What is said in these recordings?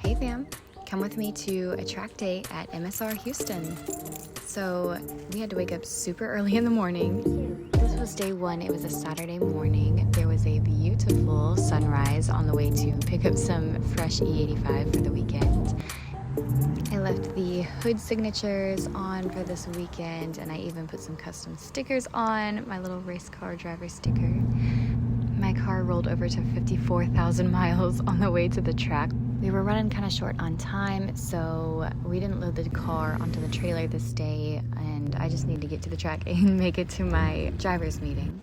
Hey fam, come with me to a track day at MSR Houston. So we had to wake up super early in the morning. This was day one, it was a Saturday morning. There was a beautiful sunrise on the way to pick up some fresh E85 for the weekend. I left the hood signatures on for this weekend, and I even put some custom stickers on, my little race car driver sticker. My car rolled over to 54,000 miles on the way to the track. We were running kind of short on time, so we didn't load the car onto the trailer this day, and I just need to get to the track and make it to my driver's meeting.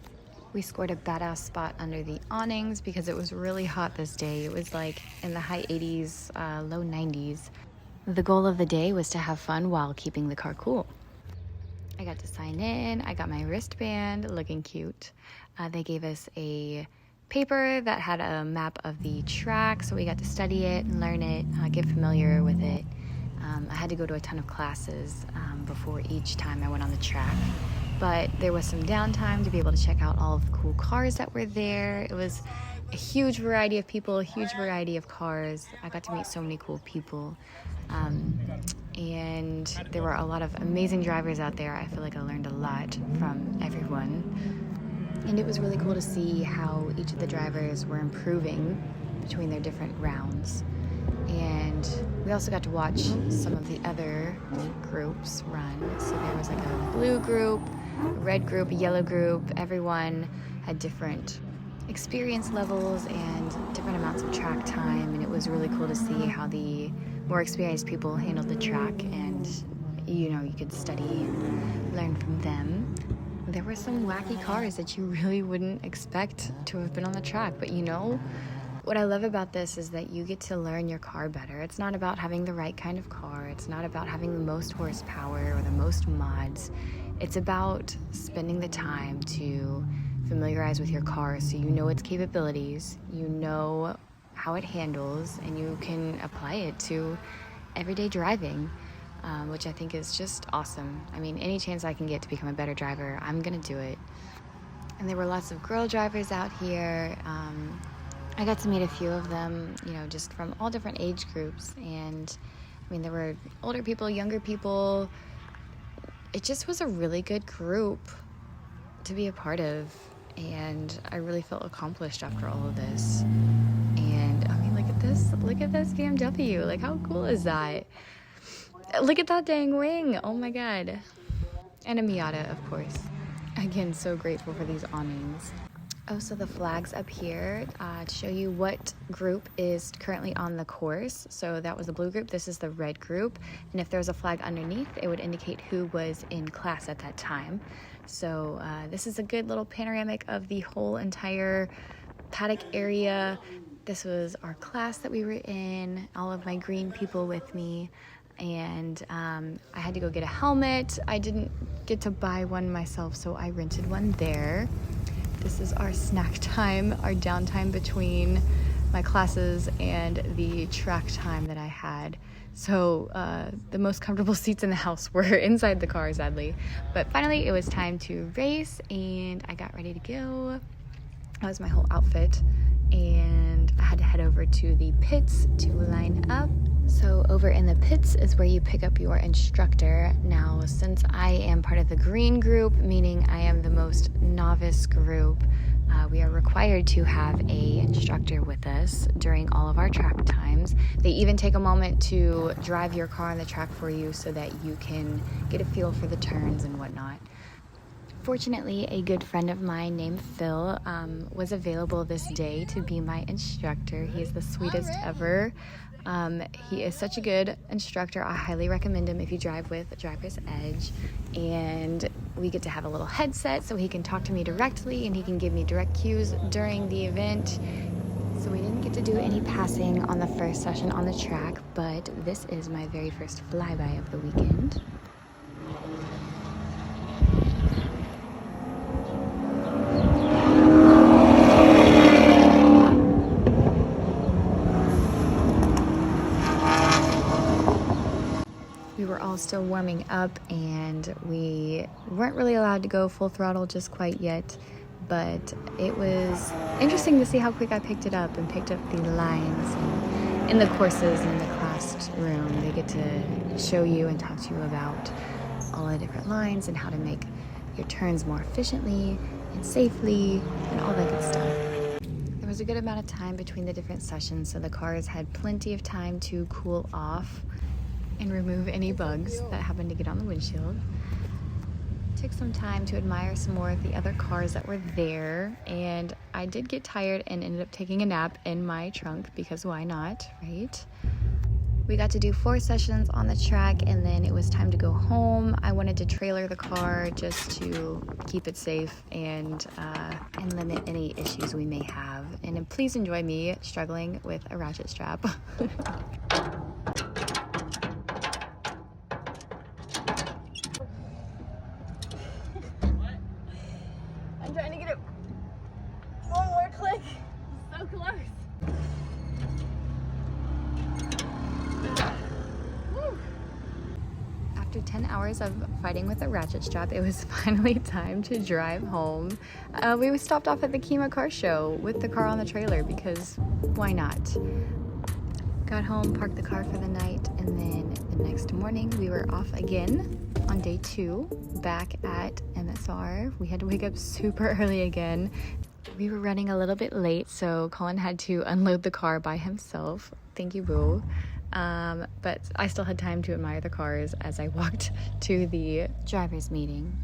We scored a badass spot under the awnings because it was really hot this day. It was like in the high 80s, low 90s. The goal of the day was to have fun while keeping the car cool. I got to sign in, I got my wristband, looking cute. They gave us a paper that had a map of the track, so we got to study it and learn it, get familiar with it. I had to go to a ton of classes before each time I went on the track, but there was some downtime to be able to check out all of the cool cars that were there. It was a huge variety of people, a huge variety of cars. I got to meet so many cool people. And there were a lot of amazing drivers out there. I feel like I learned a lot from everyone. And it was really cool to see how each of the drivers were improving between their different rounds. And we also got to watch some of the other groups run. So there was like a blue group, a red group, a yellow group. Everyone had different experience levels and different amounts of track time. And it was really cool to see how the more experienced people handled the track, and you could study and learn from them. There were some wacky cars that you really wouldn't expect to have been on the track, but what I love about this is that you get to learn your car better. It's not about having the right kind of car. It's not about having the most horsepower or the most mods. It's about spending the time to familiarize with your car so you know its capabilities, you know how it handles, and you can apply it to everyday driving, which I think is just awesome. I mean, any chance I can get to become a better driver, I'm gonna do it. And there were lots of girl drivers out here. I got to meet a few of them, just from all different age groups. And I mean, there were older people, younger people. It just was a really good group to be a part of. And I really felt accomplished after all of this. And I mean, look at this BMW. Like, how cool is that? Look at that dang wing. Oh my God. And a Miata, of course. Again, so grateful for these awnings. Oh, so the flags up here to show you what group is currently on the course. So that was the blue group, this is the red group. And if there's a flag underneath, it would indicate who was in class at that time. So this is a good little panoramic of the whole entire paddock area. This was our class that we were in, all of my green people with me. And I had to go get a helmet. I didn't get to buy one myself, so I rented one there. This is our snack time, our downtime between my classes and the track time that I had. So the most comfortable seats in the house were inside the car, sadly. But finally, it was time to race, and I got ready to go. That was my whole outfit. And I had to head over to the pits to line up. So over in the pits is where you pick up your instructor. Now, since I am part of the green group, meaning I am the most novice group, we are required to have a instructor with us during all of our track times. They even take a moment to drive your car on the track for you so that you can get a feel for the turns and whatnot. Fortunately, a good friend of mine named Phil was available this day to be my instructor. He is the sweetest ever. He is such a good instructor. I highly recommend him if you drive with Driver's Edge. And we get to have a little headset so he can talk to me directly and he can give me direct cues during the event. So we didn't get to do any passing on the first session on the track, but this is my very first flyby of the weekend. We were all still warming up, and we weren't really allowed to go full throttle just quite yet, but it was interesting to see how quick I picked it up and picked up the lines and in the courses and in the test room. They get to show you and talk to you about all the different lines and how to make your turns more efficiently and safely and all that good stuff. There was a good amount of time between the different sessions, so the cars had plenty of time to cool off and remove any bugs that happened to get on the windshield. Took some time to admire some more of the other cars that were there, and I did get tired and ended up taking a nap in my trunk because why not, right? We got to do 4 sessions on the track, and then it was time to go home. I wanted to trailer the car just to keep it safe and limit any issues we may have. And please enjoy me struggling with a ratchet strap. I'm trying to get it one more click. So close. Woo. After 10 hours of fighting with a ratchet strap, it was finally time to drive home. We stopped off at the Kima car show with the car on the trailer because why not? Got home, parked the car for the night, and then the next morning we were off again on day 2, back at MSR. We had to wake up super early again. We were running a little bit late, so Colin had to unload the car by himself. Thank you, boo. But I still had time to admire the cars as I walked to the driver's meeting.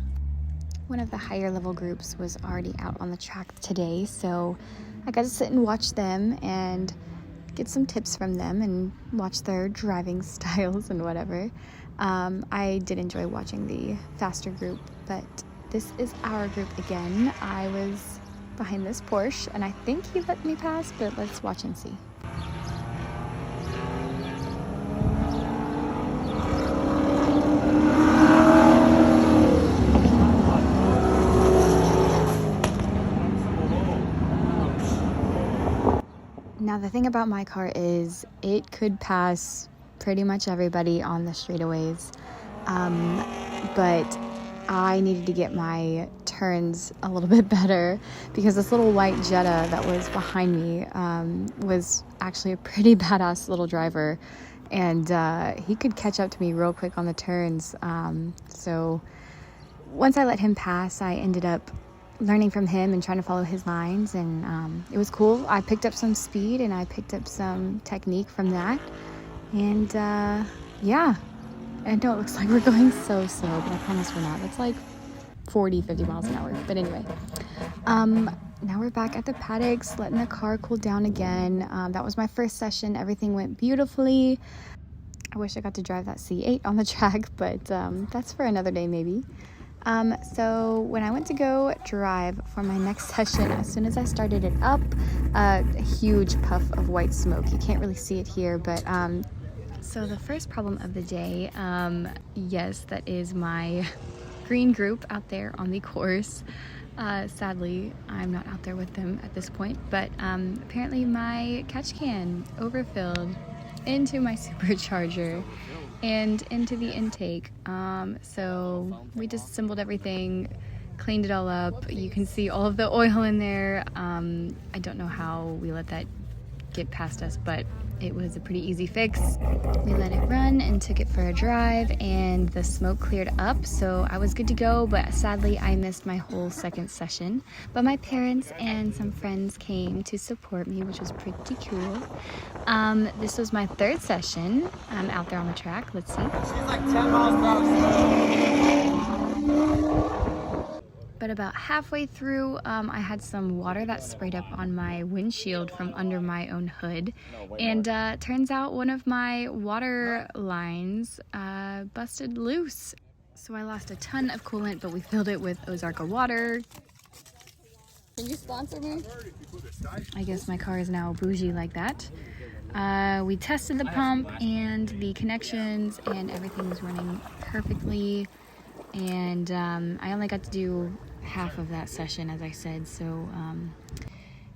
One of the higher level groups was already out on the track today, so I got to sit and watch them and get some tips from them and watch their driving styles and whatever. I did enjoy watching the faster group, but this is our group again. I was behind this Porsche, and I think he let me pass, but let's watch and see. Now the thing about my car is it could pass pretty much everybody on the straightaways, but I needed to get my turns a little bit better because this little white Jetta that was behind me was actually a pretty badass little driver, and he could catch up to me real quick on the turns. So once I let him pass, I ended up learning from him and trying to follow his lines, and it was cool. I picked up some speed and I picked up some technique from that, and yeah, I know it looks like we're going so slow, but I promise we're not. It's like 40-50 miles an hour, but anyway, now we're back at the paddocks letting the car cool down again. That was my first session. Everything went beautifully. I wish I got to drive that C8 on the track, but that's for another day maybe. So when I went to go drive for my next session, as soon as I started it up, a huge puff of white smoke. You can't really see it here, but so the first problem of the day, yes, that is my green group out there on the course. Sadly, I'm not out there with them at this point, but apparently my catch can overfilled into my supercharger and into the intake. So we disassembled everything, cleaned it all up. You can see all of the oil in there. I don't know how we let that get past us, but it was a pretty easy fix. We let it run and took it for a drive, and the smoke cleared up, so I was good to go, but sadly I missed my whole second session. But my parents and some friends came to support me, which was pretty cool. This was my third session out there on the track. Let's see. She's like 10 miles per hour. But about halfway through, I had some water that sprayed up on my windshield from under my own hood. And turns out one of my water lines busted loose. So I lost a ton of coolant, but we filled it with Ozarka water. Can you sponsor me? I guess my car is now bougie like that. We tested the pump and the connections, and everything was running perfectly. And I only got to do half of that session, as I said, so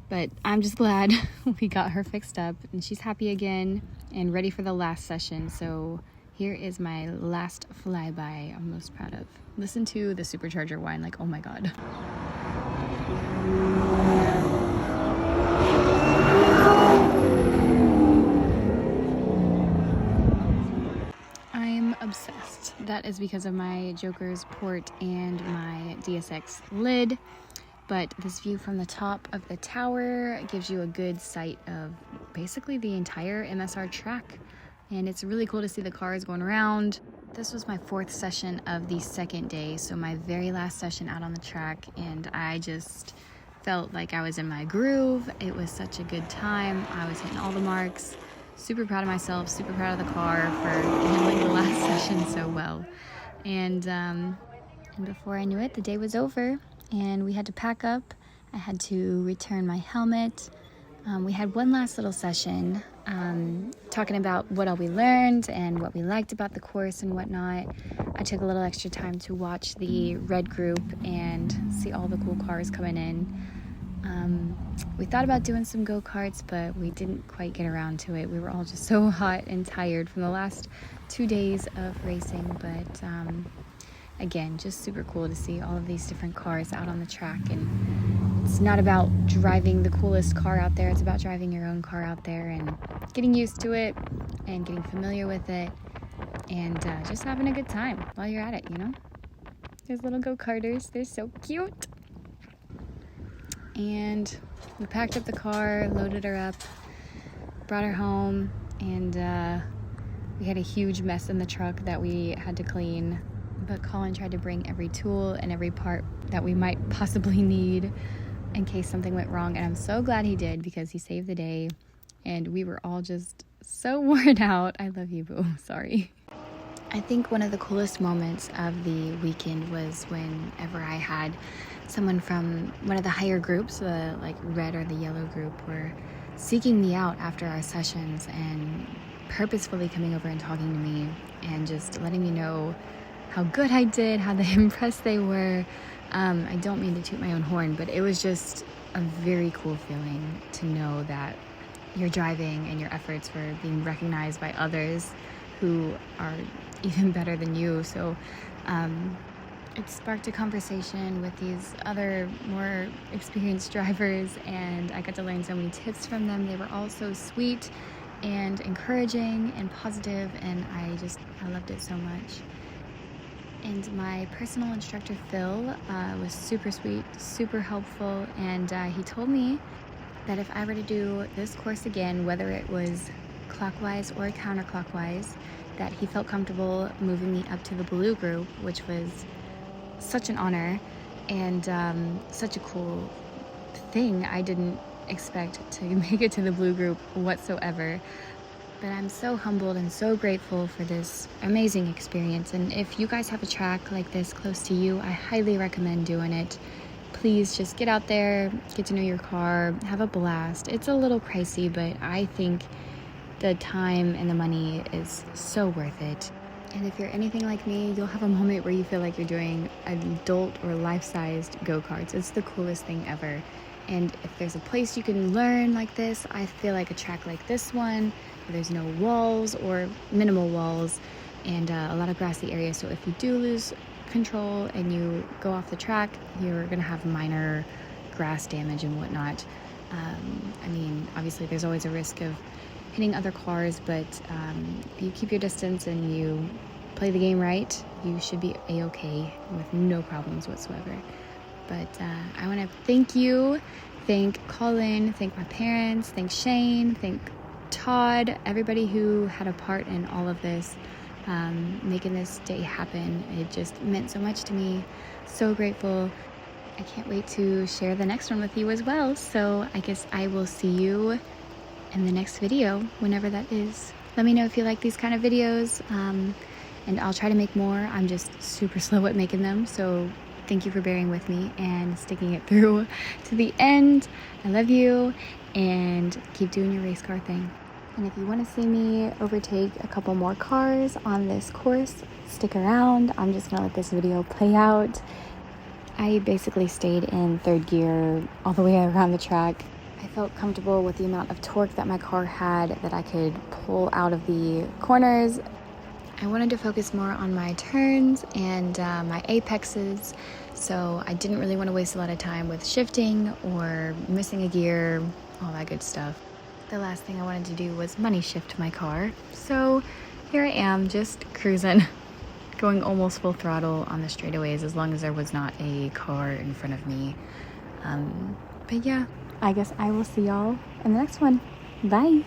but I'm just glad we got her fixed up and she's happy again and ready for the last session. So here is my last flyby I'm most proud of. Listen to the supercharger whine, like, oh my god. That is because of my Joker's port and my DSX lid. But this view from the top of the tower gives you a good sight of basically the entire MSR track. And it's really cool to see the cars going around. This was my 4th session of the 2nd day, so my very last session out on the track, and I just felt like I was in my groove. It was such a good time. I was hitting all the marks. Super proud of myself, super proud of the car for handling the last session so well. And before I knew it, the day was over and we had to pack up. I had to return my helmet. We had one last little session talking about what all we learned and what we liked about the course and whatnot. I took a little extra time to watch the red group and see all the cool cars coming in. We thought about doing some go-karts, but we didn't quite get around to it. We were all just so hot and tired from the last 2 days of racing, but again, just super cool to see all of these different cars out on the track. And it's not about driving the coolest car out there, it's about driving your own car out there and getting used to it and getting familiar with it and just having a good time while you're at it, you know? There's little go-karters, they're so cute. And we packed up the car, loaded her up, brought her home, and we had a huge mess in the truck that we had to clean. But Colin tried to bring every tool and every part that we might possibly need in case something went wrong. And I'm so glad he did because he saved the day. And we were all just so worn out. I love you, boo. Sorry. I think one of the coolest moments of the weekend was whenever I had someone from one of the higher groups, the like red or the yellow group, were seeking me out after our sessions and purposefully coming over and talking to me and just letting me know how good I did, how impressed they were. I don't mean to toot my own horn, but it was just a very cool feeling to know that your driving and your efforts were being recognized by others who are even better than you. So it sparked a conversation with these other more experienced drivers, and I got to learn so many tips from them. They were all so sweet and encouraging and positive, and I loved it so much. And my personal instructor, Phil, was super sweet, super helpful, and he told me that if I were to do this course again, whether it was clockwise or counterclockwise, that he felt comfortable moving me up to the blue group, which was such an honor and such a cool thing. I didn't expect to make it to the blue group whatsoever. But I'm so humbled and so grateful for this amazing experience. And if you guys have a track like this close to you, I highly recommend doing it. Please just get out there, get to know your car, have a blast. It's a little pricey, but I think the time and the money is so worth it. And if you're anything like me, you'll have a moment where you feel like you're doing adult or life-sized go-karts. It's the coolest thing ever. And if there's a place you can learn like this, I feel like a track like this one, where there's no walls or minimal walls and a lot of grassy areas. So if you do lose control and you go off the track, you're gonna have minor grass damage and whatnot. I mean, obviously there's always a risk of hitting other cars, but if you keep your distance and you play the game right, you should be a-okay with no problems whatsoever. But I want to thank Colin, thank my parents, thank Shane, thank Todd, everybody who had a part in all of this, making this day happen. It just meant so much to me. So grateful. I can't wait to share the next one with you as well. So I guess I will see you in the next video, whenever that is. Let me know if you like these kind of videos, and I'll try to make more. I'm just super slow at making them, so thank you for bearing with me and sticking it through to the end. I love you, and keep doing your race car thing. And if you want to see me overtake a couple more cars on this course, stick around. I'm just gonna let this video play out. I basically stayed in third gear all the way around the track. I felt comfortable with the amount of torque that my car had, that I could pull out of the corners. I wanted to focus more on my turns and my apexes, so I didn't really want to waste a lot of time with shifting or missing a gear, all that good stuff. The last thing I wanted to do was money shift my car, so here I am, just cruising. going almost full throttle on the straightaways as long as there was not a car in front of me. But yeah, I guess I will see y'all in the next one. Bye.